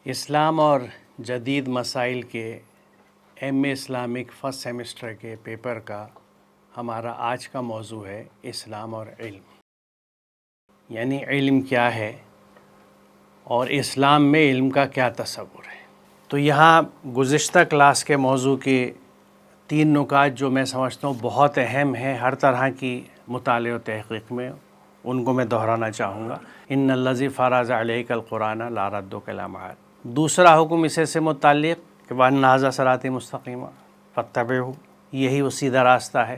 اسلام اور جدید مسائل کے ایم اے اسلامک فرسٹ سیمسٹر کے پیپر کا ہمارا آج کا موضوع ہے اسلام اور علم، یعنی علم کیا ہے اور اسلام میں علم کا کیا تصور ہے۔ تو یہاں گزشتہ کلاس کے موضوع کے 3 نکات جو میں سمجھتا ہوں بہت اہم ہیں ہر طرح کی مطالعہ و تحقیق میں، ان کو میں دہرانا چاہوں گا۔ ان الذی فرض علیک القرآن لا ردک الی معاد۔ دوسرا حکم اسے سے متعلق کہ وَأَنَّ هَذَا صِرَاطِی مُسْتَقِیمًا فَاتَّبِعُوهُ، یہی وہ سیدھا راستہ ہے،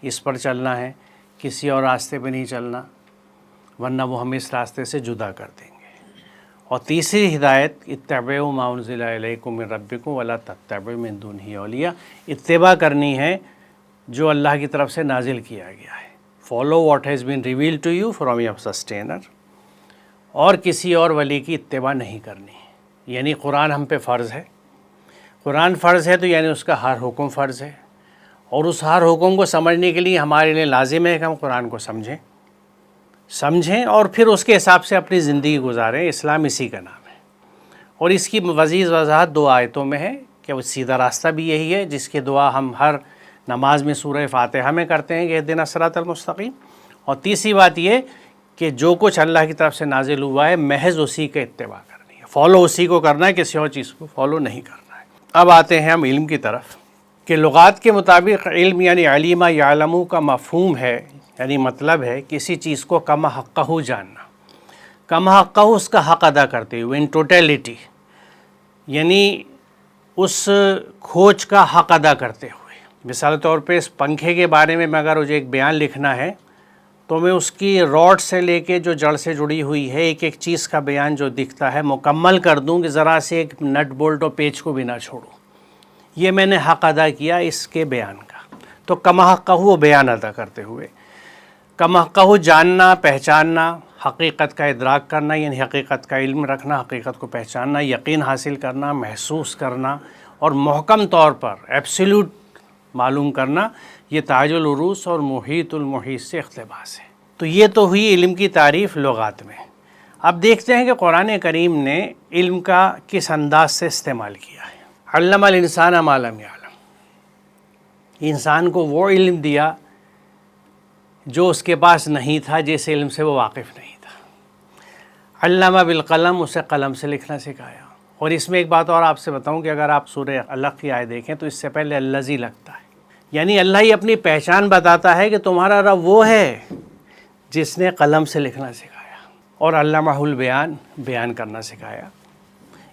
اس پر چلنا ہے، کسی اور راستے پہ نہیں چلنا، ورنہ وہ ہمیں اس راستے سے جدا کر دیں گے۔ اور تیسری ہدایت اتبعوا ما انزل الیکم من ربکم ولا تتبعوا من دونہ اولیاء، اتباع کرنی ہے جو اللہ کی طرف سے نازل کیا گیا ہے۔ Follow what has been revealed to you from your sustainer, اور کسی اور ولی کی اتباع نہیں کرنی ہے۔ یعنی قرآن ہم پہ فرض ہے، قرآن فرض ہے تو یعنی اس کا ہر حکم فرض ہے، اور اس ہر حکم کو سمجھنے کے لیے ہمارے لیے لازم ہے کہ ہم قرآن کو سمجھیں اور پھر اس کے حساب سے اپنی زندگی گزاریں۔ اسلام اسی کا نام ہے، اور اس کی مزید وضاحت 2 آیتوں میں ہے کہ وہ سیدھا راستہ بھی یہی ہے جس کی دعا ہم ہر نماز میں سورہ فاتحہ میں کرتے ہیں کہ اہدنا الصراط المستقیم، اور تیسری بات یہ کہ جو کچھ اللہ کی طرف سے نازل ہوا ہے محض اسی کا اتباع کرنی ہے، فالو اسی کو کرنا ہے، کسی اور چیز کو فالو نہیں کرنا ہے۔ اب آتے ہیں ہم علم کی طرف کہ لغات کے مطابق علم یعنی علم یعلم کا مفہوم ہے، یعنی مطلب ہے کسی چیز کو کما حقہ جاننا، کما حقہ اس کا حق ادا کرتے ہوئے، ان ٹوٹیلٹی، یعنی اس کھوج کا حق ادا کرتے ہوئے۔ مثال طور پہ اس پنکھے کے بارے میں اگر مجھے ایک بیان لکھنا ہے تو میں اس کی راڈ سے لے کے جو جڑ سے جڑی ہوئی ہے ایک ایک چیز کا بیان جو دکھتا ہے مکمل کر دوں کہ ذرا سے ایک نٹ بولٹ اور پیچ کو بھی نہ چھوڑوں، یہ میں نے حق ادا کیا اس کے بیان کا۔ تو کما حقہ وہ بیان ادا کرتے ہوئے، کما حقہ جاننا، پہچاننا، حقیقت کا ادراک کرنا یعنی حقیقت کا علم رکھنا، حقیقت کو پہچاننا، یقین حاصل کرنا، محسوس کرنا اور محکم طور پر ایبسلیوٹ معلوم کرنا، یہ تاج العروس اور محیط المحیط سے اقتباس ہے۔ تو یہ تو ہوئی علم کی تعریف لغات میں۔ اب دیکھتے ہیں کہ قرآن کریم نے علم کا کس انداز سے استعمال کیا ہے۔ علم الانسان ما لم یعلم، انسان کو وہ علم دیا جو اس کے پاس نہیں تھا، جس علم سے وہ واقف نہیں تھا۔ علم بالقلم، اسے قلم سے لکھنا سکھایا۔ اور اس میں ایک بات اور آپ سے بتاؤں کہ اگر آپ سورہ علق کی آیت دیکھیں تو اس سے پہلے الذی لگتا ہے، یعنی اللہ ہی اپنی پہچان بتاتا ہے کہ تمہارا رب وہ ہے جس نے قلم سے لکھنا سکھایا اور علمہ البیان، بیان کرنا سکھایا۔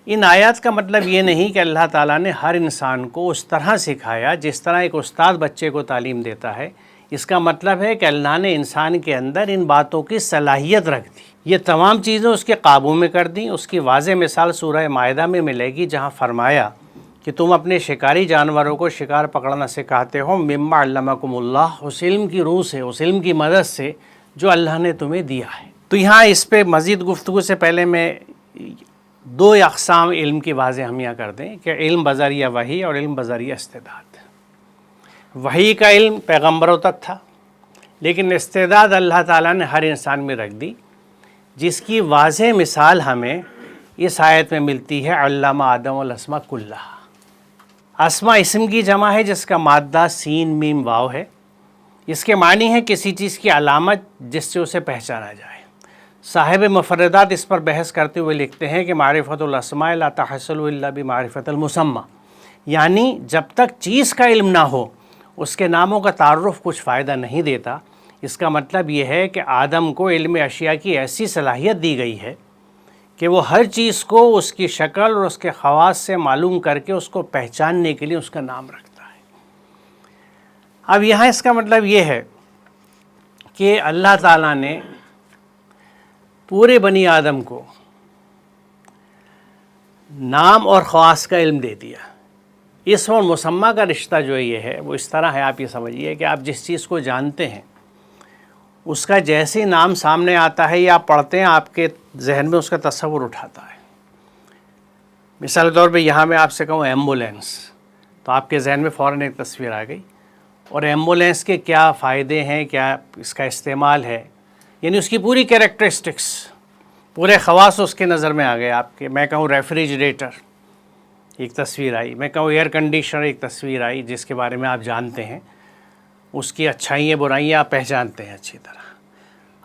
ان آیات کا مطلب یہ نہیں کہ اللہ تعالیٰ نے ہر انسان کو اس طرح سکھایا جس طرح ایک استاد بچے کو تعلیم دیتا ہے۔ اس کا مطلب ہے کہ اللہ نے انسان کے اندر ان باتوں کی صلاحیت رکھ دی، یہ تمام چیزیں اس کے قابو میں کر دیں۔ اس کی واضح مثال سورہ مائدہ میں ملے گی، جہاں فرمایا کہ تم اپنے شکاری جانوروں کو شکار پکڑنا سکھاتے ہو مما علمکم اللہ، اس علم کی روح سے، اس علم کی مدد سے جو اللہ نے تمہیں دیا ہے۔ تو یہاں اس پہ مزید گفتگو سے پہلے میں 2 اقسام علم کی واضح ہمیاں کر دیں کہ علم بذریعہ وحی اور علم بذریعہ استعداد۔ وحی کا علم پیغمبروں تک تھا، لیکن استعداد اللہ تعالیٰ نے ہر انسان میں رکھ دی، جس کی واضح مثال ہمیں اس آیت میں ملتی ہے۔ علم آدم الاسماء کلھا، اسماء اسم کی جمع ہے جس کا مادہ سین میم واو ہے۔ اس کے معنی ہے کسی چیز کی علامت جس سے اسے پہچانا جائے۔ صاحب مفردات اس پر بحث کرتے ہوئے لکھتے ہیں کہ معرفت الاسماء لا تحصل الا بمعرفت المسمى، یعنی جب تک چیز کا علم نہ ہو اس کے ناموں کا تعارف کچھ فائدہ نہیں دیتا۔ اس کا مطلب یہ ہے کہ آدم کو علم اشیاء کی ایسی صلاحیت دی گئی ہے کہ وہ ہر چیز کو اس کی شکل اور اس کے خواص سے معلوم کر کے اس کو پہچاننے کے لیے اس کا نام رکھتا ہے۔ اب یہاں اس کا مطلب یہ ہے کہ اللہ تعالیٰ نے پورے بنی آدم کو نام اور خواص کا علم دے دیا۔ اسم اور مسمہ کا رشتہ جو یہ ہے وہ اس طرح ہے، آپ یہ سمجھیے کہ آپ جس چیز کو جانتے ہیں اس کا جیسے نام سامنے آتا ہے یا آپ پڑھتے ہیں آپ کے ذہن میں اس کا تصور اٹھاتا ہے۔ مثال طور پہ یہاں میں آپ سے کہوں ایمبولینس، تو آپ کے ذہن میں فوراً ایک تصویر آ گئی، اور ایمبولینس کے کیا فائدے ہیں، کیا اس کا استعمال ہے، یعنی اس کی پوری کیریکٹرسٹکس، پورے خواص اس کے نظر میں آ گئے آپ کے. میں کہوں ریفریجریٹر، ایک تصویر آئی. میں کہوں ایئر کنڈیشنر، ایک تصویر آئی جس کے بارے میں آپ جانتے ہیں، اس کی اچھائیاں برائیاں آپ پہچانتے ہیں اچھی طرح.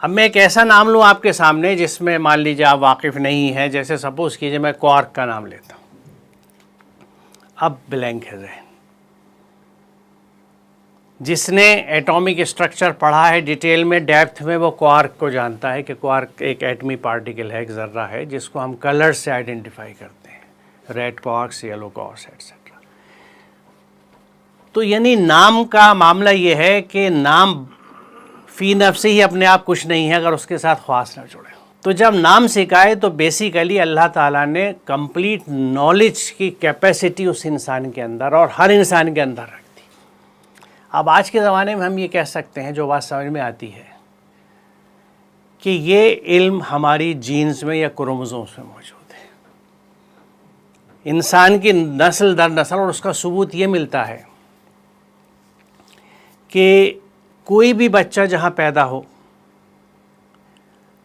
اب میں ایک ایسا نام لوں آپ کے سامنے جس میں مان لیجیے آپ واقف نہیں ہیں. جیسے سپوز کیجیے میں کوارک کا نام لیتا ہوں. اب بلینک ہے ذہن. جس نے ایٹامک اسٹرکچر پڑھا ہے ڈیٹیل میں، ڈیپتھ میں، وہ کوارک کو جانتا ہے کہ کوارک ایک ایٹمی پارٹیکل ہے، ایک ذرہ ہے جس کو ہم کلر سے آئیڈینٹیفائی کرتے ہیں، red quarks, yellow quarks etcetera. تو یعنی نام کا معاملہ یہ ہے کہ نام فی نفس ہی اپنے آپ کچھ نہیں ہے اگر اس کے ساتھ خواص نہ جڑے. تو جب نام سکھائے تو بیسیکلی اللہ تعالیٰ نے کمپلیٹ نالج کی کیپیسٹی اس انسان کے اندر اور ہر انسان کے اندر رکھ دی. اب آج کے زمانے میں ہم یہ کہہ سکتے ہیں، جو بات سمجھ میں آتی ہے، کہ یہ علم ہماری جینز میں یا کروموزومز میں موجود ہے. انسان کی نسل در نسل، اور اس کا ثبوت یہ ملتا ہے کہ کوئی بھی بچہ جہاں پیدا ہو،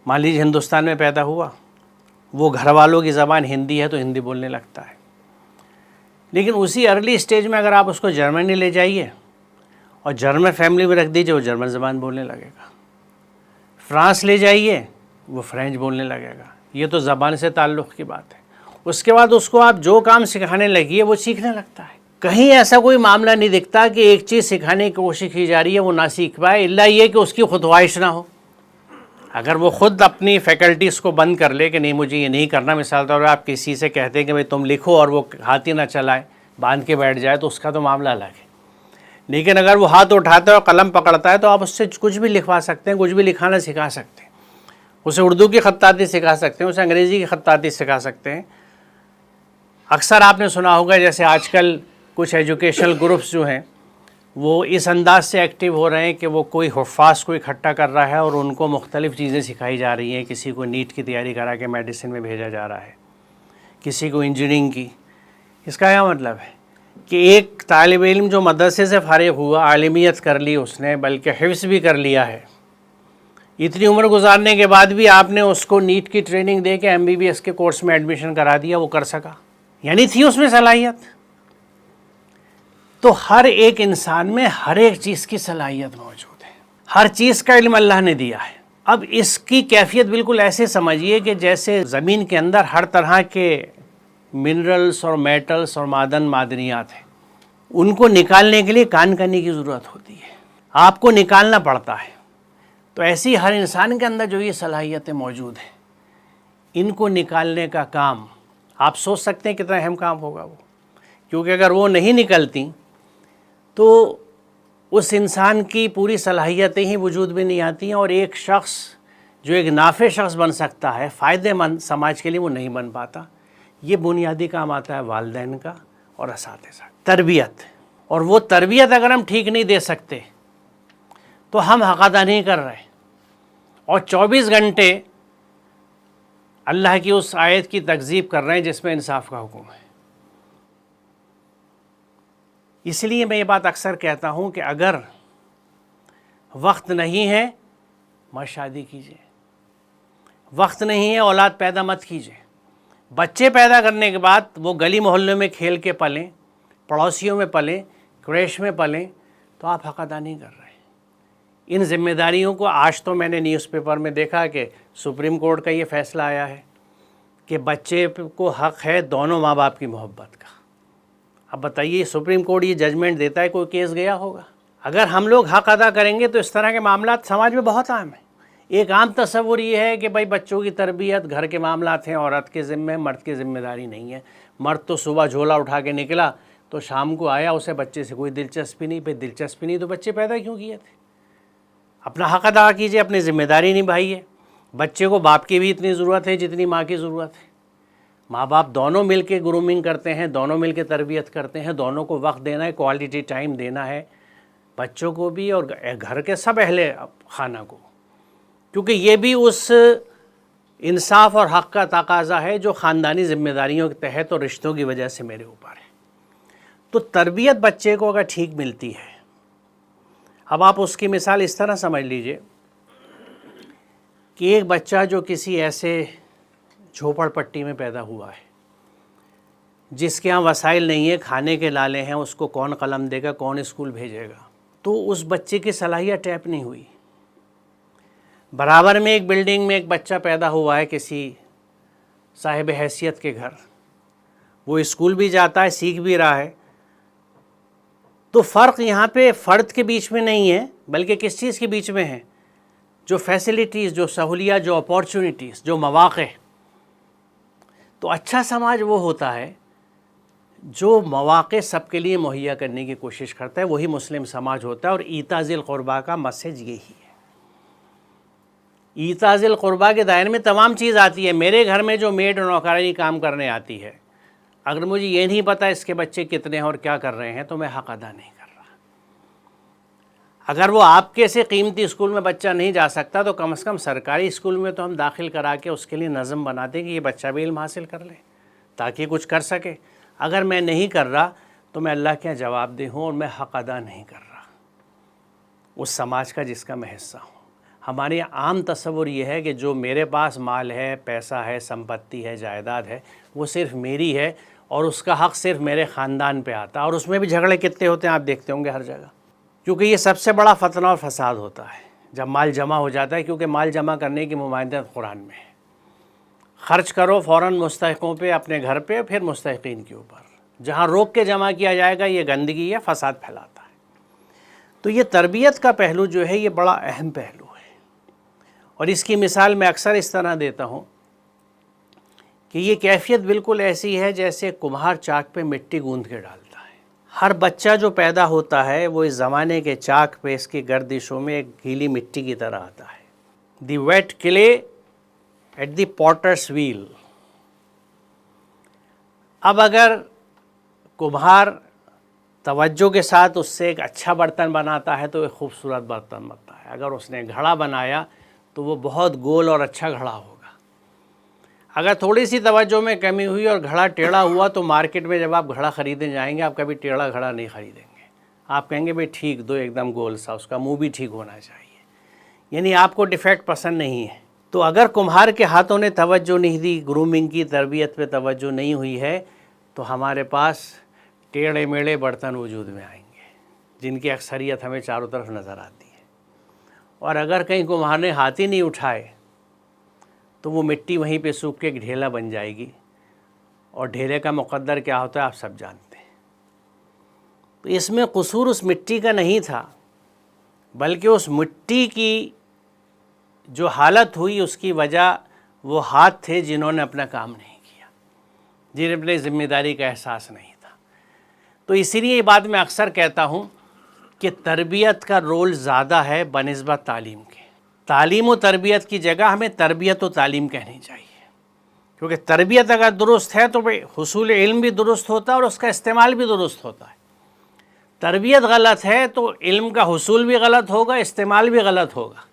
مان لیجیے ہندوستان میں پیدا ہوا، وہ گھر والوں کی زبان ہندی ہے تو ہندی بولنے لگتا ہے. لیکن اسی ارلی اسٹیج میں اگر آپ اس کو جرمنی لے جائیے اور جرمن فیملی میں رکھ دیجیے، وہ جرمن زبان بولنے لگے گا. فرانس لے جائیے، وہ فرینچ بولنے لگے گا. یہ تو زبان سے تعلق کی بات ہے. اس کے بعد اس کو آپ جو کام سکھانے لگیے وہ سیکھنے لگتا ہے. کہیں ایسا کوئی معاملہ نہیں دکھتا کہ ایک چیز سکھانے کی کوشش کی جا رہی ہے وہ نہ سیکھ پائے، الا یہ کہ اس کی خود خواہش نہ ہو. اگر وہ خود اپنی فیکلٹیز کو بند کر لے کہ نہیں مجھے یہ نہیں کرنا، مثال طور پر آپ کسی سے کہتے ہیں کہ بھائی تم لکھو اور وہ ہاتھ ہی نہ چلائے، باندھ کے بیٹھ جائے، تو اس کا تو معاملہ الگ ہے. لیکن اگر وہ ہاتھ اٹھاتا ہے اور قلم پکڑتا ہے تو آپ اس سے کچھ بھی لکھوا سکتے ہیں، کچھ بھی لکھانا سکھا سکتے ہیں. اسے اردو کی خطاطی سکھا سکتے ہیں، اسے انگریزی کی خطاطی سکھا سکتے ہیں. اکثر آپ نے سنا ہوگا جیسے آج کل کچھ ایجوکیشنل گروپس جو ہیں وہ اس انداز سے ایکٹیو ہو رہے ہیں کہ وہ کوئی حفاظ کو اکٹھا کر رہا ہے اور ان کو مختلف چیزیں سکھائی جا رہی ہیں. کسی کو نیٹ کی تیاری کرا کے میڈیسن میں بھیجا جا رہا ہے، کسی کو انجینئرنگ کی. اس کا کیا مطلب ہے کہ ایک طالب علم جو مدرسے سے فارغ ہوا، عالمیت کر لی اس نے، بلکہ حفظ بھی کر لیا ہے، اتنی عمر گزارنے کے بعد بھی آپ نے اس کو نیٹ کی ٹریننگ دے کے MBBS کے کورس میں ایڈمیشن کرا دیا، وہ کر سکا، یعنی تھی اس میں صلاحیت. تو ہر ایک انسان میں ہر ایک چیز کی صلاحیت موجود ہے، ہر چیز کا علم اللہ نے دیا ہے. اب اس کی کیفیت بالکل ایسے سمجھیے کہ جیسے زمین کے اندر ہر طرح کے منرلز اور میٹلز اور معدنیات ہیں، ان کو نکالنے کے لیے کان کنی کی ضرورت ہوتی ہے، آپ کو نکالنا پڑتا ہے. تو ایسی ہر انسان کے اندر جو یہ صلاحیتیں موجود ہیں، ان کو نکالنے کا کام آپ سوچ سکتے ہیں کتنا اہم کام ہوگا وہ. کیونکہ اگر وہ نہیں نکلتی تو اس انسان کی پوری صلاحیتیں ہی وجود میں نہیں آتی ہیں، اور ایک شخص جو ایک نافع شخص بن سکتا ہے، فائدہ مند سماج کے لیے، وہ نہیں بن پاتا. یہ بنیادی کام آتا ہے والدین کا اور اساتذہ، تربیت. اور وہ تربیت اگر ہم ٹھیک نہیں دے سکتے تو ہم حق ادا نہیں کر رہے، اور 24 گھنٹے اللہ کی اس آیت کی تکذیب کر رہے ہیں جس میں انصاف کا حکم ہے. اس لیے میں یہ بات اکثر کہتا ہوں کہ اگر وقت نہیں ہے مت شادی کیجیے، وقت نہیں ہے اولاد پیدا مت کیجیے. بچے پیدا کرنے کے بعد وہ گلی محلے میں کھیل کے پلیں، پڑوسیوں میں پلیں، کریش میں پلیں، تو آپ حق ادا نہیں کر رہے. ان ذمہ داریوں کو آج تو میں نے نیوز پیپر میں دیکھا کہ سپریم کورٹ کا یہ فیصلہ آیا ہے کہ بچے کو حق ہے دونوں ماں باپ کی محبت کا. اب بتائیے سپریم کورٹ یہ ججمنٹ دیتا ہے، کوئی کیس گیا ہوگا؟ اگر ہم لوگ حق ادا کریں گے تو اس طرح کے معاملات سماج میں بہت عام ہیں. ایک عام تصور یہ ہے کہ بھائی بچوں کی تربیت گھر کے معاملات ہیں، عورت کے ذمہ، مرد کی ذمہ داری نہیں ہے. مرد تو صبح جھولا اٹھا کے نکلا تو شام کو آیا، اسے بچے سے کوئی دلچسپی نہیں. بھائی دلچسپی نہیں تو بچے پیدا کیوں کیے تھے؟ اپنا حق ادا کیجئے، اپنی ذمہ داری نبھائیے. بچے کو باپ کی بھی اتنی ضرورت ہے جتنی ماں کی ضرورت ہے. ماں باپ دونوں مل کے گرومنگ کرتے ہیں، دونوں مل کے تربیت کرتے ہیں، دونوں کو وقت دینا ہے، کوالٹی ٹائم دینا ہے، بچوں کو بھی اور گھر کے سب اہل خانہ کو. کیونکہ یہ بھی اس انصاف اور حق کا تقاضا ہے جو خاندانی ذمہ داریوں کے تحت اور رشتوں کی وجہ سے میرے اوپر ہے. تو تربیت بچے کو اگر ٹھیک ملتی ہے، اب آپ اس کی مثال اس طرح سمجھ لیجئے کہ ایک بچہ جو کسی ایسے جھوپڑ پٹی میں پیدا ہوا ہے، جس کے ہاں وسائل نہیں ہے، کھانے کے لالے ہیں، اس کو کون قلم دے گا، کون اسکول بھیجے گا، تو اس بچے کی صلاحیت ٹیپ نہیں ہوئی۔ برابر میں ایک بلڈنگ میں ایک بچہ پیدا ہوا ہے کسی صاحب حیثیت کے گھر، وہ اسکول بھی جاتا ہے، سیکھ بھی رہا ہے، تو فرق یہاں پہ فرد کے بیچ میں نہیں ہے، بلکہ کس چیز کے بیچ میں ہے؟ جو فیسلٹیز، جو سہولیات، جو اپارچونیٹیز، جو مواقع۔ تو اچھا سماج وہ ہوتا ہے جو مواقع سب کے لیے مہیا کرنے کی کوشش کرتا ہے، وہی مسلم سماج ہوتا ہے، اور ایتاء ذی القربیٰ کا میسج یہی ہے۔ ایتاء ذی القربیٰ کے دائرے میں تمام چیز آتی ہے۔ میرے گھر میں جو میڈ اور نوکرانی کام کرنے آتی ہے، اگر مجھے یہ نہیں پتا اس کے بچے کتنے ہیں اور کیا کر رہے ہیں، تو میں حق ادا نہیں کر رہا۔ اگر وہ آپ کے سے قیمتی اسکول میں بچہ نہیں جا سکتا، تو کم از کم سرکاری اسکول میں تو ہم داخل کرا کے اس کے لیے نظم بنا دیں کہ یہ بچہ بھی علم حاصل کر لے تاکہ کچھ کر سکے۔ اگر میں نہیں کر رہا تو میں اللہ کے جواب دہ ہوں اور میں حق ادا نہیں کر رہا اس سماج کا جس کا میں حصہ ہوں۔ ہمارے عام تصور یہ ہے کہ جو میرے پاس مال ہے، پیسہ ہے، سمپتی ہے، جائیداد ہے، وہ صرف میری ہے اور اس کا حق صرف میرے خاندان پہ آتا ہے، اور اس میں بھی جھگڑے کتنے ہوتے ہیں آپ دیکھتے ہوں گے ہر جگہ، کیونکہ یہ سب سے بڑا فتنہ اور فساد ہوتا ہے جب مال جمع ہو جاتا ہے، کیونکہ مال جمع کرنے کی ممانعت قرآن میں ہے۔ خرچ کرو فوراً مستحقوں پہ، اپنے گھر پہ، پھر مستحقین کے اوپر۔ جہاں روک کے جمع کیا جائے گا یہ گندگی ہے، فساد پھیلاتا ہے۔ تو یہ تربیت کا پہلو جو ہے یہ بڑا اہم پہلو ہے، اور اس کی مثال میں اکثر اس طرح دیتا ہوں کہ یہ کیفیت بالکل ایسی ہے جیسے کمہار چاک پہ مٹی گوندھ کے ڈالتا ہے۔ ہر بچہ جو پیدا ہوتا ہے وہ اس زمانے کے چاک پہ اس کی گردشوں میں ایک گیلی مٹی کی طرح آتا ہے۔ The wet clay at the potter's wheel. اب اگر کمہار توجہ کے ساتھ اس سے ایک اچھا برتن بناتا ہے تو ایک خوبصورت برتن بنتا ہے۔ اگر اس نے گھڑا بنایا تو وہ بہت گول اور اچھا گھڑا ہوگا۔ اگر تھوڑی سی توجہ میں کمی ہوئی اور گھڑا ٹیڑھا ہوا تو مارکیٹ میں جب آپ گھڑا خریدنے جائیں گے آپ کبھی ٹیڑھا گھڑا نہیں خریدیں گے، آپ کہیں گے بھئی ٹھیک دو، ایک دم گول سا، اس کا منہ بھی ٹھیک ہونا چاہیے، یعنی آپ کو ڈیفیکٹ پسند نہیں ہے۔ تو اگر کمہار کے ہاتھوں نے توجہ نہیں دی، گرومنگ کی، تربیت پہ توجہ نہیں ہوئی ہے، تو ہمارے پاس ٹیڑھے میڑھے برتن وجود میں آئیں گے جن کی اکثریت ہمیں چاروں طرف نظر آتی ہے۔ اور اگر کہیں کمہار نے ہاتھ ہی نہیں اٹھائے تو وہ مٹی وہیں پہ سوکھ کے ایک ڈھیلا بن جائے گی، اور ڈھیلے کا مقدر کیا ہوتا ہے آپ سب جانتے ہیں۔ تو اس میں قصور اس مٹی کا نہیں تھا، بلکہ اس مٹی کی جو حالت ہوئی اس کی وجہ وہ ہاتھ تھے جنہوں نے اپنا کام نہیں کیا، جنہیں اپنے ذمہ داری کا احساس نہیں تھا۔ تو اسی لیے یہ بات میں اکثر کہتا ہوں کہ تربیت کا رول زیادہ ہے بنسبت تعلیم کے۔ تعلیم و تربیت کی جگہ ہمیں تربیت و تعلیم کہنی چاہیے، کیونکہ تربیت اگر درست ہے تو حصول علم بھی درست ہوتا ہے اور اس کا استعمال بھی درست ہوتا ہے۔ تربیت غلط ہے تو علم کا حصول بھی غلط ہوگا، استعمال بھی غلط ہوگا،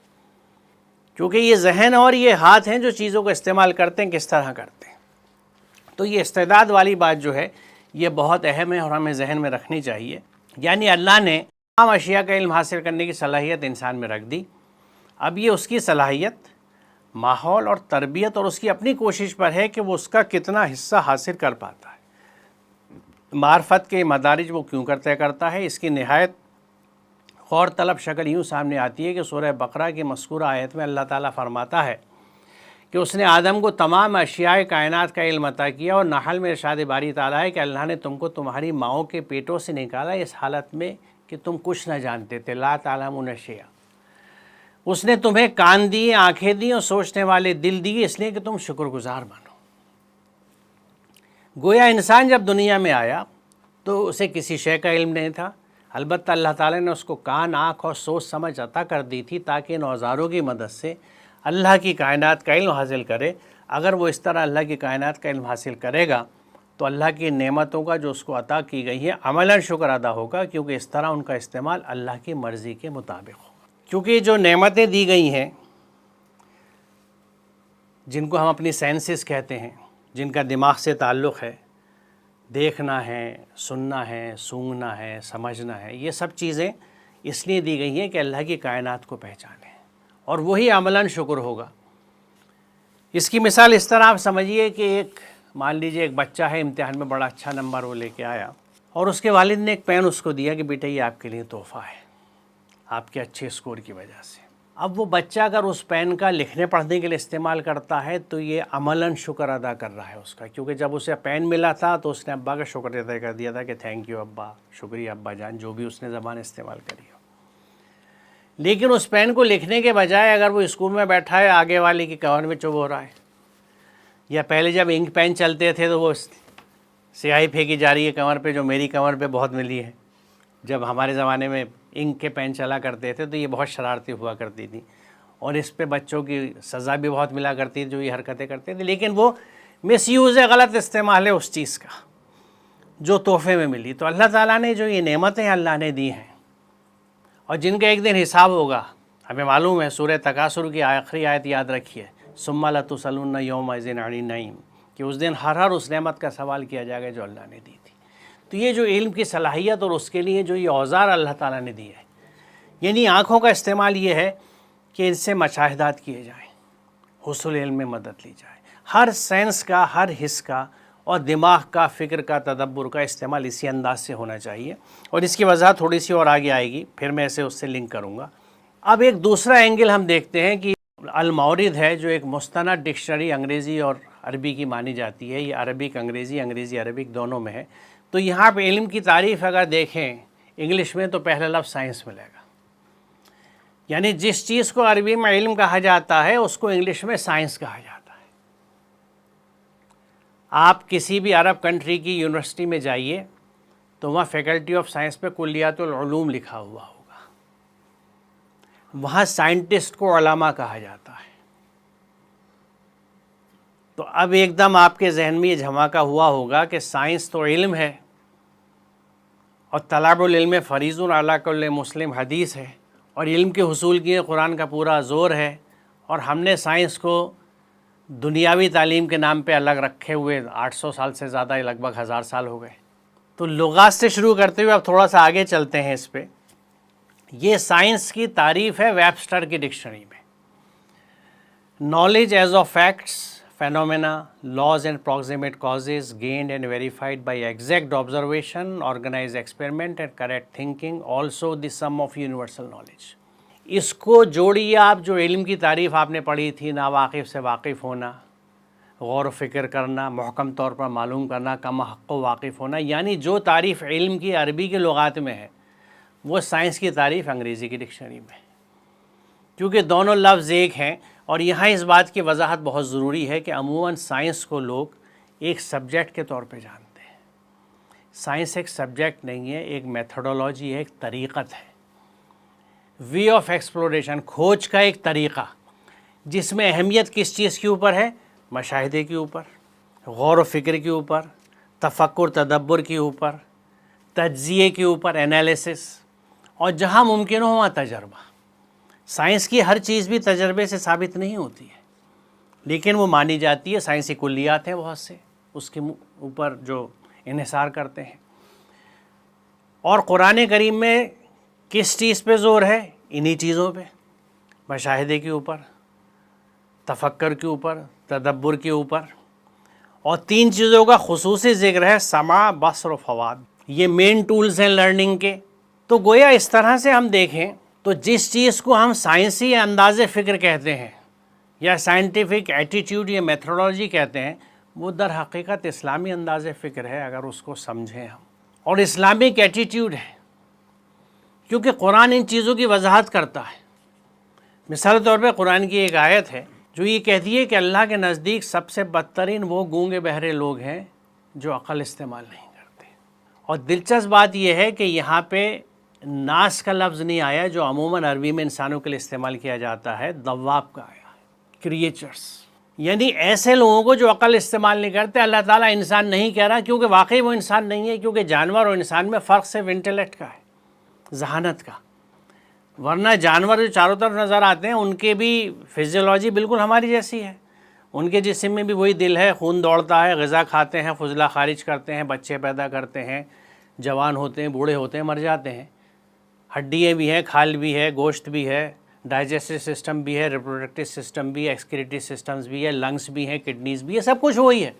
کیونکہ یہ ذہن اور یہ ہاتھ ہیں جو چیزوں کو استعمال کرتے ہیں، کس طرح کرتے ہیں۔ تو یہ استعداد والی بات جو ہے یہ بہت اہم ہے اور ہمیں ذہن میں رکھنی چاہیے۔ یعنی اللہ نے تمام اشیاء کا علم حاصل کرنے کی صلاحیت انسان میں رکھ دی، اب یہ اس کی صلاحیت ماحول اور تربیت اور اس کی اپنی کوشش پر ہے کہ وہ اس کا کتنا حصہ حاصل کر پاتا ہے۔ معرفت کے مدارج وہ کیوں کرتا ہے، اس کی نہایت غور طلب شکل یوں سامنے آتی ہے کہ سورہ بقرہ کی مذکورہ آیت میں اللہ تعالیٰ فرماتا ہے کہ اس نے آدم کو تمام اشیاء کائنات کا علم عطا کیا، اور نحل میں ارشاد باری تعالیٰ ہے کہ اللہ نے تم کو تمہاری ماؤں کے پیٹوں سے نکالا اس حالت میں کہ تم کچھ نہ جانتے تھے، لا تعلمون شیئا۔ اس نے تمہیں کان دیے، آنکھیں دی اور سوچنے والے دل دیے اس لیے کہ تم شکر گزار بنو۔ گویا انسان جب دنیا میں آیا تو اسے کسی شے کا علم نہیں تھا، البتہ اللہ تعالیٰ نے اس کو کان، آنکھ اور سوچ سمجھ عطا کر دی تھی تاکہ ان اوزاروں کی مدد سے اللہ کی کائنات کا علم حاصل کرے۔ اگر وہ اس طرح اللہ کی کائنات کا علم حاصل کرے گا تو اللہ کی نعمتوں کا جو اس کو عطا کی گئی ہے عملاً شکر ادا ہوگا، کیونکہ اس طرح ان کا استعمال اللہ کی مرضی کے مطابق ہوگا۔ کیونکہ جو نعمتیں دی گئی ہیں جن کو ہم اپنی سینسز کہتے ہیں، جن کا دماغ سے تعلق ہے، دیکھنا ہے، سننا ہے، سونگھنا ہے، سمجھنا ہے، یہ سب چیزیں اس لیے دی گئی ہیں کہ اللہ کی کائنات کو پہچانیں، اور وہی عملاً شکر ہوگا۔ اس کی مثال اس طرح آپ سمجھیے کہ مان لیجیے ایک بچہ ہے، امتحان میں بڑا اچھا نمبر وہ لے کے آیا اور اس کے والد نے ایک پین اس کو دیا کہ بیٹا یہ آپ کے لیے تحفہ ہے آپ کے اچھے اسکور کی وجہ سے۔ اب وہ بچہ اگر اس پین کا لکھنے پڑھنے کے لیے استعمال کرتا ہے تو یہ عملاً شکر ادا کر رہا ہے اس کا، کیونکہ جب اسے پین ملا تھا تو اس نے ابا کا شکر ادا کر دیا تھا کہ تھینک یو ابا، شکریہ ابا جان، جو بھی اس نے زبان استعمال کری ہو۔ لیکن اس پین کو لکھنے کے بجائے اگر وہ اسکول میں بیٹھا ہے آگے والے کی کور میں چبھ ہو رہا ہے، یا پہلے جب انک پین چلتے تھے تو وہ سیاہی پھینکی جا رہی ہے کمر پہ، جو میری کمر پہ بہت ملی ہے، جب ہمارے زمانے میں انک کے پین چلا کرتے تھے تو یہ بہت شرارتی ہوا کرتی تھی اور اس پہ بچوں کی سزا بھی بہت ملا کرتی تھی جو یہ حرکتیں کرتے تھے، لیکن وہ مس یوز ہے، غلط استعمال ہے اس چیز کا جو تحفے میں ملی۔ تو اللہ تعالیٰ نے جو یہ نعمتیں اللہ نے دی ہیں اور جن کا ایک دن حساب ہوگا، ہمیں معلوم ہے سورہ تکاثر کی آخری آیت یاد رکھیے، ثم لتسألن یومئذ عن النعیم، کہ اس دن ہر اس نعمت کا سوال کیا جائے گا جو اللہ نے دی تھی۔ تو یہ جو علم کی صلاحیت اور اس کے لیے جو یہ اوزار اللہ تعالیٰ نے دی ہے، یعنی آنکھوں کا استعمال یہ ہے کہ ان سے مشاہدات کیے جائیں، حصول علم میں مدد لی جائے، ہر سینس کا، ہر حس کا اور دماغ کا، فکر کا، تدبر کا استعمال اسی انداز سے ہونا چاہیے، اور اس کی وضاحت تھوڑی سی اور آگے آئے گی، پھر میں اسے اس سے لنک کروں گا۔ اب ایک دوسرا اینگل ہم دیکھتے ہیں کہ المورد ہے جو ایک مستند ڈکشنری انگریزی اور عربی کی مانی جاتی ہے، یہ عربک انگریزی، انگریزی عربک دونوں میں ہے۔ تو یہاں پہ علم کی تعریف اگر دیکھیں انگلش میں تو پہلا لفظ سائنس ملے گا، یعنی جس چیز کو عربی میں علم کہا جاتا ہے اس کو انگلش میں سائنس کہا جاتا ہے۔ آپ کسی بھی عرب کنٹری کی یونیورسٹی میں جائیے تو وہاں فیکلٹی آف سائنس پہ کلیات العلوم لکھا ہوا ہوگا، وہاں سائنٹسٹ کو علماء کہا جاتا ہے۔ تو اب ایک دم آپ کے ذہن میں یہ دھماکہ ہوا ہوگا کہ سائنس تو علم ہے اور طلب العلم فریض علی کل مسلم حدیث ہے، اور علم کے حصول کے قرآن کا پورا زور ہے، اور ہم نے سائنس کو دنیاوی تعلیم کے نام پہ الگ رکھے ہوئے 800 سال سے زیادہ، لگ بھگ 1000 سال ہو گئے۔ تو لغات سے شروع کرتے ہوئے اب تھوڑا سا آگے چلتے ہیں اس پہ۔ یہ سائنس کی تعریف ہے ویبسٹر کی ڈکشنری میں، knowledge as of facts, phenomena, laws and proximate causes gained and verified by exact observation, organized experiment and correct thinking, also the sum of universal knowledge۔ اس کو جوڑیے آپ، جو علم کی تعریف آپ نے پڑھی تھی، ناواقف سے واقف ہونا، غور و فکر کرنا، محکم طور پر معلوم کرنا، کم حق و واقف ہونا، یعنی جو تعریف علم کی عربی کے لغات میں ہے وہ سائنس کی تعریف انگریزی کی ڈکشنری میں ہے، کیونکہ دونوں لفظ ایک ہیں۔ اور یہاں اس بات کی وضاحت بہت ضروری ہے کہ عموماً سائنس کو لوگ ایک سبجیکٹ کے طور پہ جانتے ہیں۔ سائنس ایک سبجیکٹ نہیں ہے، ایک میتھڈولوجی ہے، ایک طریقت ہے، وے آف ایکسپلوریشن، کھوج کا ایک طریقہ، جس میں اہمیت کس چیز کے اوپر ہے؟ مشاہدے کے اوپر، غور و فکر کے اوپر، تفکر تدبر کے اوپر، تجزیے کے اوپر، انالیسس، اور جہاں ممکن ہو وہاں تجربہ۔ سائنس کی ہر چیز بھی تجربے سے ثابت نہیں ہوتی ہے، لیکن وہ مانی جاتی ہے، سائنسی کلیات ہیں بہت سے اس کے اوپر جو انحصار کرتے ہیں۔ اور قرآن کریم میں کس چیز پہ زور ہے؟ انہی چیزوں پہ، مشاہدے کے اوپر، تفکر کے اوپر، تدبر کے اوپر، اور 3 چیزوں کا خصوصی ذکر ہے، سمع، بصر و فواد۔ یہ مین ٹولز ہیں لرننگ کے۔ تو گویا اس طرح سے ہم دیکھیں تو جس چیز کو ہم سائنسی انداز فکر کہتے ہیں یا سائنٹیفک ایٹیٹیوڈ یا میتھڈولوجی کہتے ہیں، وہ در حقیقت اسلامی انداز فکر ہے اگر اس کو سمجھیں ہم، اور اسلامک ایٹیٹیوڈ ہے، کیونکہ قرآن ان چیزوں کی وضاحت کرتا ہے۔ مثال طور پہ قرآن کی ایک آیت ہے جو یہ کہتی ہے کہ اللہ کے نزدیک سب سے بدترین وہ گونگے بہرے لوگ ہیں جو عقل استعمال نہیں کرتے۔ اور دلچسپ بات یہ ہے کہ یہاں پہ ناس کا لفظ نہیں آیا جو عموماً عربی میں انسانوں کے لیے استعمال کیا جاتا ہے، دواب کا آیا ہے، کریچرز، یعنی ایسے لوگوں کو جو عقل استعمال نہیں کرتے۔ اللہ تعالیٰ انسان نہیں کہہ رہا کیونکہ واقعی وہ انسان نہیں ہے، کیونکہ جانور اور انسان میں فرق صرف انٹلیکٹ کا ہے، ذہانت کا۔ ورنہ جانور جو چاروں طرف نظر آتے ہیں ان کے بھی فزیولوجی بالکل ہماری جیسی ہے، ان کے جسم میں بھی وہی دل ہے، خون دوڑتا ہے، غذا کھاتے ہیں، فضلہ خارج کرتے ہیں، بچے پیدا کرتے ہیں، جوان ہوتے ہیں، بوڑھے ہوتے ہیں، مر جاتے ہیں، ہڈیاں بھی ہیں، کھال بھی ہے، گوشت بھی ہے، ڈائجسٹو سسٹم بھی ہے، ریپروڈکٹیو سسٹم بھی ہے، ایکسکریٹری سسٹمز بھی ہے، لنگس بھی ہیں، کڈنیز بھی ہے، سب کچھ وہی ہے.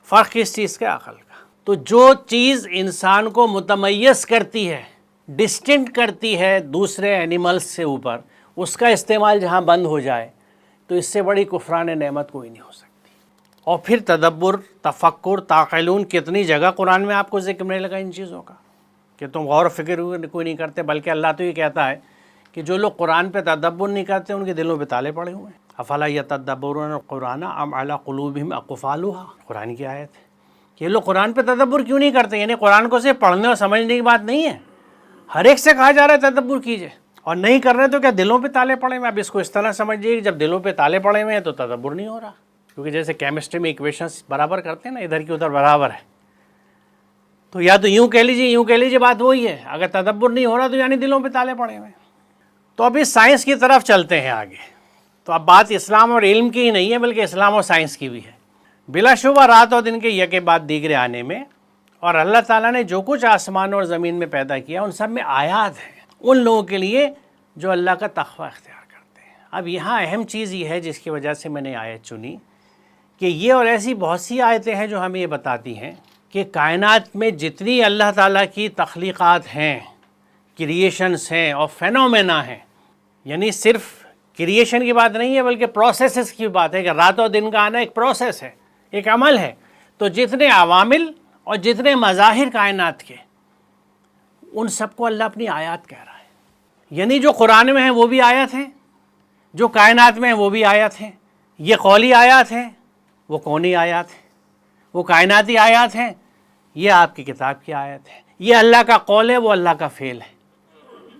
فرق کس چیز کا؟ عقل کا. تو جو چیز انسان کو متمیز کرتی ہے، ڈسٹنکٹ کرتی ہے دوسرے اینیملز سے اوپر، اس کا استعمال جہاں بند ہو جائے تو اس سے بڑی کفران نعمت کوئی نہیں ہو سکتی. اور پھر تدبر، تفکر، تعقلون، کتنی جگہ قرآن میں آپ کو ذکر ملے لگا ان چیزوں کا کہ تم غور و فکر کوئی نہیں کرتے. بلکہ اللہ تو یہ کہتا ہے کہ جو لوگ قرآن پہ تدبر نہیں کرتے ان کے دلوں پہ تالے پڑے ہوئے ہیں. افلا یتدبرون القرآن ام علی قلوبہم اقفالها، قرآن کی آیت ہے کہ یہ لوگ قرآن پہ تدبر کیوں نہیں کرتے. یعنی قرآن کو صرف پڑھنے اور سمجھنے کی بات نہیں ہے، ہر ایک سے کہا جا رہا ہے تدبر کیجئے، اور نہیں کر رہے تو کیا دلوں پہ تالے پڑے ہوئے. اب اس کو اس طرح سمجھیے کہ جب دلوں پہ تالے پڑے ہوئے ہیں تو تدبر نہیں ہو رہا. کیونکہ جیسے کیمسٹری میں ایکویشنز برابر کرتے ہیں نا، ادھر کی ادھر برابر ہے، تو یا تو یوں کہہ لیجیے بات وہی ہے. اگر تدبر نہیں ہو رہا تو یعنی دلوں پہ تالے پڑے ہوئے ہیں. تو اب اس سائنس کی طرف چلتے ہیں آگے. تو اب بات اسلام اور علم کی ہی نہیں ہے بلکہ اسلام اور سائنس کی بھی ہے. بلا شبہ رات اور دن کے یکے بعد دیگرے آنے میں، اور اللہ تعالیٰ نے جو کچھ آسمان اور زمین میں پیدا کیا ان سب میں آیات ہیں ان لوگوں کے لیے جو اللہ کا تقویٰ اختیار کرتے ہیں. اب یہاں اہم چیز یہ ہے جس کی وجہ سے میں نے آیت چنی کہ یہ اور ایسی بہت سی آیتیں ہیں جو ہمیں یہ بتاتی ہیں کہ کائنات میں جتنی اللہ تعالیٰ کی تخلیقات ہیں، کریشنز ہیں اور فینومینا ہیں، یعنی صرف کریشن کی بات نہیں ہے بلکہ پروسیسز کی بات ہے کہ رات اور دن کا آنا ایک پروسیس ہے، ایک عمل ہے. تو جتنے عوامل اور جتنے مظاہر کائنات کے، ان سب کو اللہ اپنی آیات کہہ رہا ہے. یعنی جو قرآن میں ہیں وہ بھی آیات ہیں، جو کائنات میں ہیں وہ بھی آیات ہیں. یہ قولی آیات ہیں، وہ کونی آیات ہیں. وہ کائناتی آیات ہیں، یہ آپ کی کتاب کی آیت ہے. یہ اللہ کا قول ہے، وہ اللہ کا فعل ہے.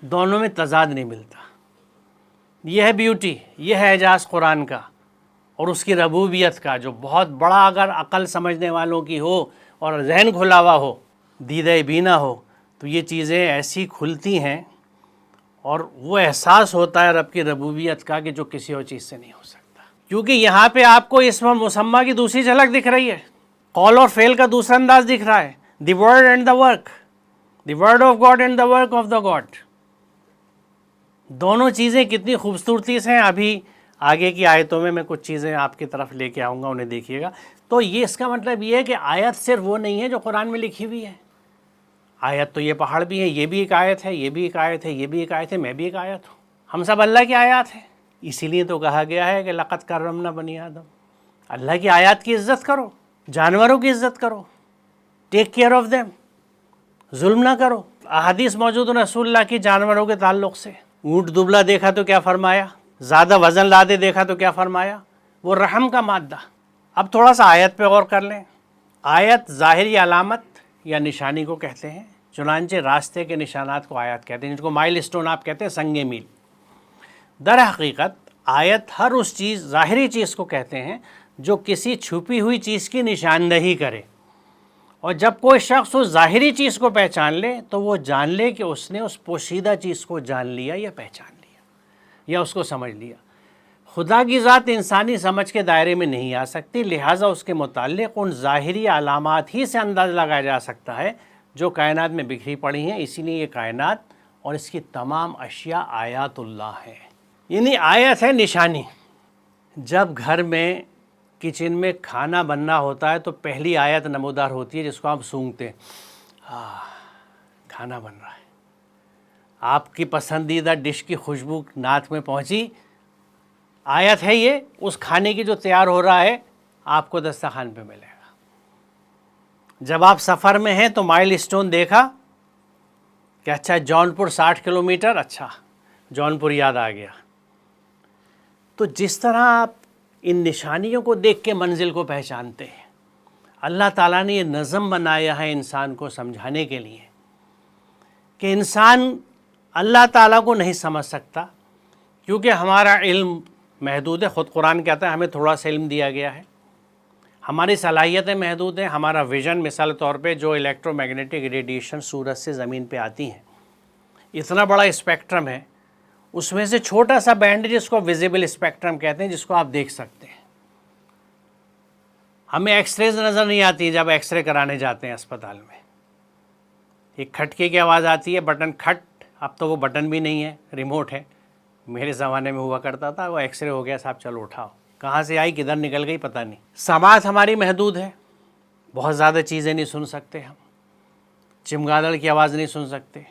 دونوں میں تضاد نہیں ملتا. یہ ہے بیوٹی، یہ ہے اعجاز قرآن کا اور اس کی ربوبیت کا، جو بہت بڑا اگر عقل سمجھنے والوں کی ہو اور ذہن کھلا ہوا ہو، دیدہ بینا ہو، تو یہ چیزیں ایسی کھلتی ہیں اور وہ احساس ہوتا ہے رب کی ربوبیت کا کہ جو کسی اور چیز سے نہیں ہو سکتا. کیونکہ یہاں پہ آپ کو اسم مسمہ کی دوسری جھلک دکھ رہی ہے، قول اور فعل کا دوسرا انداز دکھ رہا ہے. دی word and the work, the word of God and the work of the God. دونوں چیزیں کتنی خوبصورتی سے ہیں. ابھی آگے کی آیتوں میں کچھ چیزیں آپ کی طرف لے کے آؤں گا، انہیں دیکھیے گا. تو یہ اس کا مطلب یہ ہے کہ آیت صرف وہ نہیں ہے جو قرآن میں لکھی ہوئی ہے. آیت تو یہ پہاڑ بھی ہے، یہ بھی ایک آیت ہے، یہ بھی ایک آیت ہے، یہ بھی ایک آیت ہے، میں بھی ایک آیت ہوں. ہم سب اللہ کی آیات ہیں. اسی لیے تو کہا گیا ہے کہ لقد کرمنا بنی آدم. اللہ کی آیات کی عزت کرو، جانوروں کی عزت کرو، ٹیک کیئر آف دیم، ظلم نہ کرو. احادیث موجود ہیں رسول اللہ کی جانوروں کے تعلق سے. اونٹ دبلا دیکھا تو کیا فرمایا، زیادہ وزن لادے دیکھا تو کیا فرمایا، وہ رحم کا مادہ. اب تھوڑا سا آیت پہ غور کر لیں. آیت ظاہری علامت یا نشانی کو کہتے ہیں، چنانچہ راستے کے نشانات کو آیات کہتے ہیں، جن کو مائل اسٹون آپ کہتے ہیں، سنگ میل. در حقیقت آیت ہر اس چیز، ظاہری چیز کو کہتے ہیں جو کسی چھپی ہوئی چیز کی نشاندہی کرے. اور جب کوئی شخص اس ظاہری چیز کو پہچان لے تو وہ جان لے کہ اس نے اس پوشیدہ چیز کو جان لیا یا پہچان لیا یا اس کو سمجھ لیا. خدا کی ذات انسانی سمجھ کے دائرے میں نہیں آ سکتی، لہٰذا اس کے متعلق ان ظاہری علامات ہی سے اندازہ لگایا جا سکتا ہے جو کائنات میں بکھری پڑی ہیں. اسی لیے یہ کائنات اور اس کی تمام اشیاء آیات اللہ ہیں، یعنی آیت ہے، نشانی. جب گھر میں کچن میں کھانا بننا ہوتا ہے تو پہلی آیت نمودار ہوتی ہے جس کو آپ سونگتے ہیں، کھانا بن رہا ہے. آپ کی پسندیدہ ڈش کی خوشبو ناک میں پہنچی، آیت ہے یہ، اس کھانے کی جو تیار ہو رہا ہے آپ کو دسترخوان پہ ملے گا. جب آپ سفر میں ہیں تو مائل اسٹون دیکھا کہ اچھا جونپور 60 کلومیٹر، اچھا جونپور یاد آ گیا. تو جس طرح آپ ان نشانیوں کو دیکھ کے منزل کو پہچانتے ہیں، اللہ تعالیٰ نے یہ نظم بنایا ہے انسان کو سمجھانے کے لیے کہ انسان اللہ تعالیٰ کو نہیں سمجھ سکتا کیونکہ ہمارا علم محدود ہے. خود قرآن کہتا ہے ہمیں تھوڑا سا علم دیا گیا ہے، ہماری صلاحیتیں محدود ہیں. ہمارا ویژن مثال طور پہ جو الیکٹرو میگنیٹک ریڈیشن سورج سے زمین پہ آتی ہیں، اتنا بڑا اسپیکٹرم ہے، اس میں سے چھوٹا سا بینڈ جس کو ویزیبل اسپیکٹرم کہتے ہیں، جس کو آپ دیکھ سکتے ہیں. ہمیں ایکس ریز نظر نہیں آتی جب ایکس رے کرانے جاتے ہیں اسپتال میں. ایک کھٹکے کی آواز آتی ہے، بٹن کھٹ، اب تو وہ بٹن بھی نہیں ہے، ریموٹ ہے، میرے زمانے میں ہوا کرتا تھا، وہ ایکس رے ہو گیا صاحب چلو اٹھاؤ، کہاں سے آئی کدھر نکل گئی پتہ نہیں۔ سماعت ہماری محدود ہے، بہت زیادہ چیزیں نہیں سن سکتے ہم، چمگادڑ کی آواز نہیں سن سکتے۔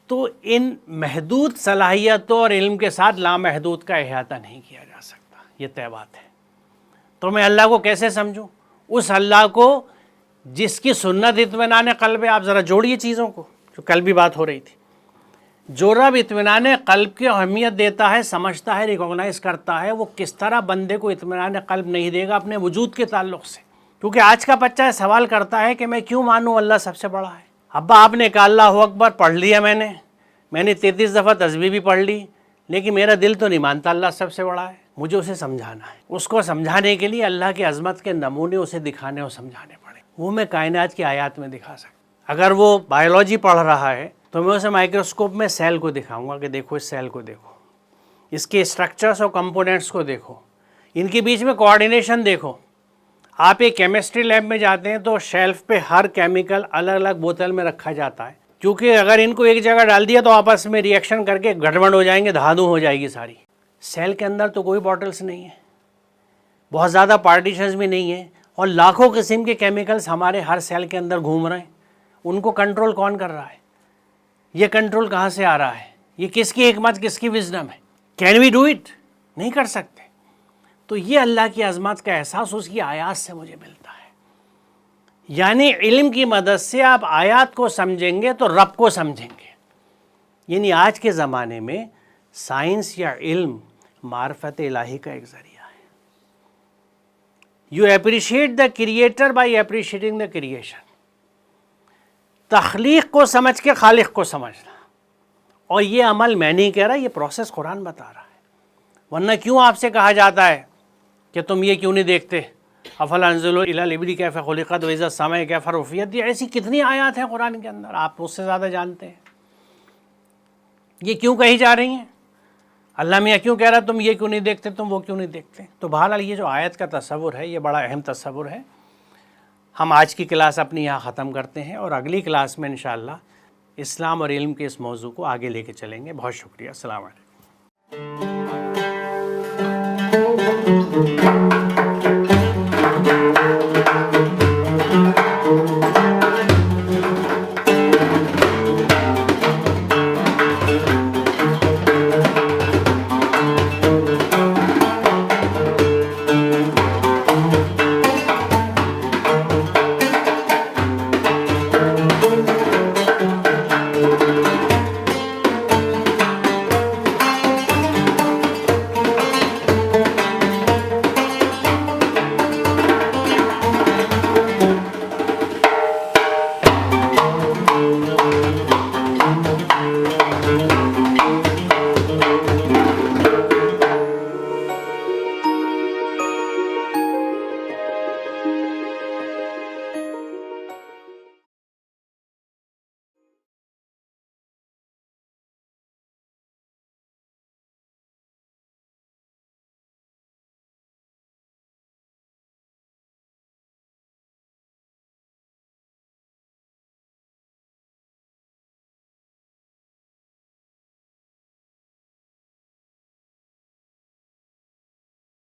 تو ان محدود صلاحیتوں اور علم کے ساتھ لامحدود کا احاطہ نہیں کیا جا سکتا، یہ طے بات ہے۔ تو میں اللہ کو کیسے سمجھوں؟ اس اللہ کو جس کی سنت اطمینان قلب ہے۔ آپ ذرا جوڑیے چیزوں کو، جو کل بھی بات ہو رہی تھی۔ جو رب اطمینان قلب کی اہمیت دیتا ہے، سمجھتا ہے، ریکوگنائز کرتا ہے، وہ کس طرح بندے کو اطمینان قلب نہیں دے گا اپنے وجود کے تعلق سے؟ کیونکہ آج کا بچہ سوال کرتا ہے کہ میں کیوں مانوں اللہ سب سے بڑا ہے؟ ابا آپ نے کہا اللہ اکبر پڑھ لیا، میں نے 33 دفعہ تسبیح بھی پڑھ لی، لیکن میرا دل تو نہیں مانتا اللہ سب سے بڑا ہے۔ مجھے اسے سمجھانا ہے، اس کو سمجھانے کے لیے اللہ کی عظمت کے نمونے اسے دکھانے اور سمجھانے پڑے، وہ میں کائنات کی آیات میں دکھا سکتا۔ اگر وہ بایولوجی پڑھ رہا ہے تو میں اسے مائکروسکوپ میں سیل کو دکھاؤں گا کہ دیکھو اس سیل کو دیکھو، اس کے اسٹرکچرز اور کمپوننٹس کو دیکھو، ان کے بیچ میں کوآرڈینیشن دیکھو۔ آپ ایک کیمسٹری لیب میں جاتے ہیں تو شیلف پہ ہر کیمیکل الگ الگ بوتل میں رکھا جاتا ہے، کیونکہ اگر ان کو ایک جگہ ڈال دیا تو آپس میں ری ایکشن کر کے گڑبڑ ہو جائیں گے، دھادو ہو جائے گی ساری۔ سیل کے اندر تو کوئی باٹلز نہیں ہے، بہت زیادہ پارٹیشنز بھی نہیں ہیں، اور لاکھوں قسم کے کیمیکلز ہمارے ہر سیل کے اندر گھوم رہے ہیں۔ ان کو کنٹرول کون کر رہا ہے؟ یہ کنٹرول کہاں سے آ رہا ہے؟ یہ کس کی حکمت، کس کی وزڈم ہے؟ Can we do it? نہیں کر سکتے۔ تو یہ اللہ کی عظمت کا احساس اس کی آیات سے مجھے ملتا ہے۔ یعنی علم کی مدد سے آپ آیات کو سمجھیں گے تو رب کو سمجھیں گے۔ یعنی آج کے زمانے میں سائنس یا علم معرفت الہی کا ایک ذریعہ ہے۔ You appreciate the creator by appreciating the creation. تخلیق کو سمجھ کے خالق کو سمجھنا، اور یہ عمل میں نہیں کہہ رہا، یہ پروسیس قرآن بتا رہا ہے۔ ورنہ کیوں آپ سے کہا جاتا ہے کہ تم یہ کیوں نہیں دیکھتے؟ افلا انظروا الی الابل کیف خلقت واذا السماء کیف رفعت۔ یہ ایسی کتنی آیات ہیں قرآن کے اندر، آپ مجھ سے زیادہ جانتے ہیں۔ یہ کیوں کہی جا رہی ہیں؟ اللہ میاں کیوں کہہ رہا تم یہ کیوں نہیں دیکھتے، تم وہ کیوں نہیں دیکھتے؟ تو بہرحال یہ جو آیت کا تصور ہے یہ بڑا اہم تصور ہے۔ ہم آج کی کلاس اپنی یہاں ختم کرتے ہیں، اور اگلی کلاس میں انشاءاللہ اسلام اور علم کے اس موضوع کو آگے لے کے چلیں گے۔ بہت شکریہ، السلام علیکم۔